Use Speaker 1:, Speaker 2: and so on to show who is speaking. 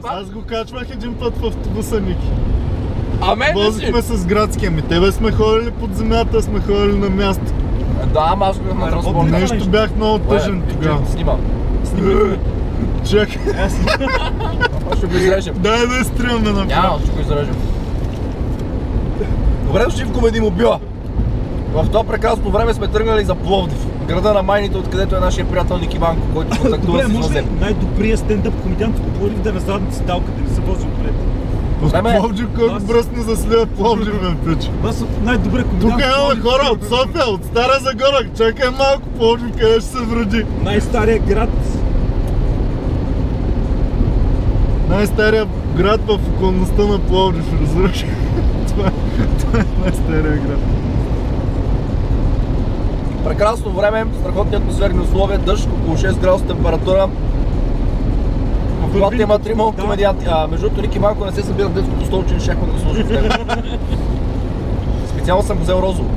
Speaker 1: Аз го качвах един път в автобуса, Ники.
Speaker 2: Возихме
Speaker 1: с градския ми. Тебе сме ходили под земята, сме ходили на място.
Speaker 2: Да, ама аз бях на транспорта.
Speaker 1: Нещо бях много тъжен тогава.
Speaker 2: Снимам.
Speaker 1: Чакай.
Speaker 2: Ще го изрежем.
Speaker 1: Дай да изтриваме направо.
Speaker 2: Няма, ще го изрежем. Добре дошли в Комеди Мобила. В това прекрасно време сме тръгнали за Пловдив, града на майните, откъдето е нашия приятел Ники Банко, който контактува с Инозем.
Speaker 3: Най-добрият стендъп комедиант в Пловдив да е на задната седалка, да не се вози отпред.
Speaker 1: В Пловдив, който бръсне за след Пловдив, ме пича.
Speaker 3: Аз най-добрият комедиант.
Speaker 1: Тук имаме хора от София, от Стара Загора. Чакай малко, Пловдив, къде ще се вроди.
Speaker 3: Най-старият град.
Speaker 1: Най-старият град в околността на Пловдив, разбираш? Това е най-старият град.
Speaker 2: Прекрасно време, страхотни атмосферни условия, дъжд, около 6 градуса температура. В колата има трима комедианти. Между другото, Ники Банко не се събира в детското столче, не щяхме да го сложим в него. Специално съм взел розово.